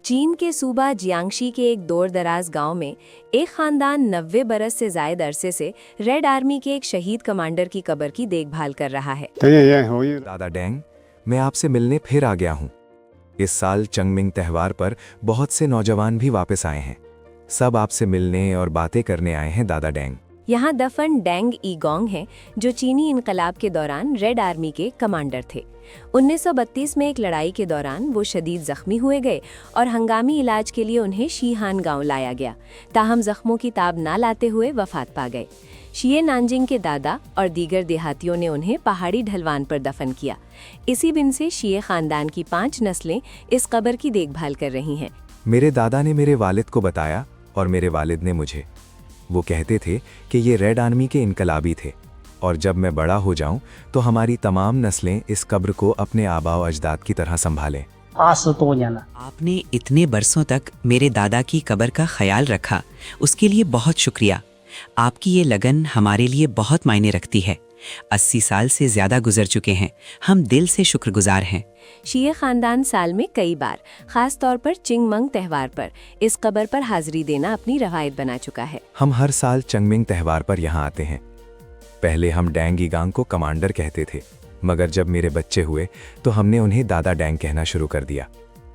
चीन के सूबा जियांगशी के एक दूर दराज गांव में एक खानदान 90 बरस से ज्यादा अरसे से रेड आर्मी के एक शहीद कमांडर की कब्र की देखभाल कर रहा है। दादा डेंग, मैं आपसे मिलने फिर आ गया हूँ। इस साल चंगमिंग त्यौहार पर बहुत से नौजवान भी वापस आए हैं। सब आपसे मिलने और बातें करने आए हैं दादा डेंग। यहाँ दफन डेंग ईगोंग हैं, जो चीनी इनकलाब के दौरान रेड आर्मी के कमांडर थे। 1932 में एक लड़ाई के दौरान वो शदीद जख्मी हुए गए और हंगामी इलाज के लिए उन्हें शीहान गांव लाया गया। ताहम जख्मों की ताब ना लाते हुए वफात पा गए। शिये नानजिंग के दादा और दीगर देहातियों ने उन्हें पहाड़ी ढलवान पर दफन किया। इसी दिन से शिये खानदान की 5 नस्लें इस कब्र की देखभाल कर रही हैं। मेरे दादा ने मेरे वालिद को बताया और मेरे वालिद ने मुझे। वो कहते थे कि ये रेड आर्मी के इनकलाबी थे और जब मैं बड़ा हो जाऊं तो हमारी तमाम नस्लें इस कब्र को अपने आबाओ अजदाद की तरह संभालें। आपने इतने बरसों तक मेरे दादा की कब्र का ख्याल रखा, उसके लिए बहुत शुक्रिया। आपकी ये लगन हमारे लिए बहुत मायने रखती है। 80 साल से ज्यादा गुजर चुके हैं, हम दिल से शुक्रगुजार हैं। शिये खानदान साल में कई बार, खास तौर पर चिंगमंग त्यौहार पर, इस कब्र पर हाजिरी देना अपनी रवायत बना चुका है। हम हर साल चंगमिंग त्यौहार पर यहाँ आते हैं। पहले हम डेंग ईगांग को कमांडर कहते थे, मगर जब मेरे बच्चे हुए तो हमने उन्हें दादा डेंग कहना शुरू कर दिया।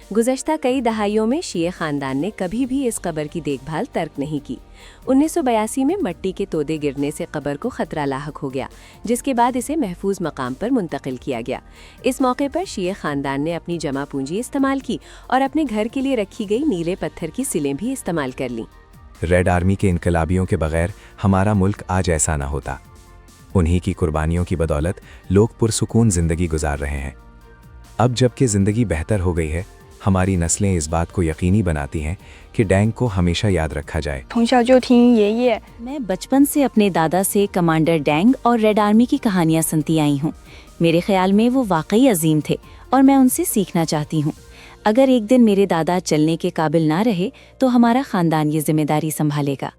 गुज़श्ता कई दहाइयों में शिये खानदान ने कभी भी इस कब्र की देखभाल तर्क नहीं की। 1982 में मिट्टी के तोदे गिरने से कब्र को खतरा लाहक हो गया, जिसके बाद इसे महफूज मकाम पर मुंतकिल किया गया। इस मौके पर शिये खानदान ने अपनी जमा पूंजी इस्तेमाल की और अपने घर के लिए रखी गई नीले पत्थर की सिलें भी इस्तेमाल कर लीं। रेड आर्मी के इनकलाबियों के बगैर हमारा मुल्क आज ऐसा ना होता। उन्हीं की कुर्बानियों की बदौलत लोग पुरसुकून जिंदगी गुजार रहे हैं। अब जबकि जिंदगी बेहतर हो गई है, हमारी नस्लें इस बात को यकीनी बनाती हैं कि डेंग को हमेशा याद रखा जाए। मैं बचपन से अपने दादा से कमांडर डेंग और रेड आर्मी की कहानियां सुनती आई हूँ। मेरे ख्याल में वो वाकई अजीम थे और मैं उनसे सीखना चाहती हूँ। अगर एक दिन मेरे दादा चलने के काबिल ना रहे तो हमारा खानदान ये जिम्मेदारी संभालेगा।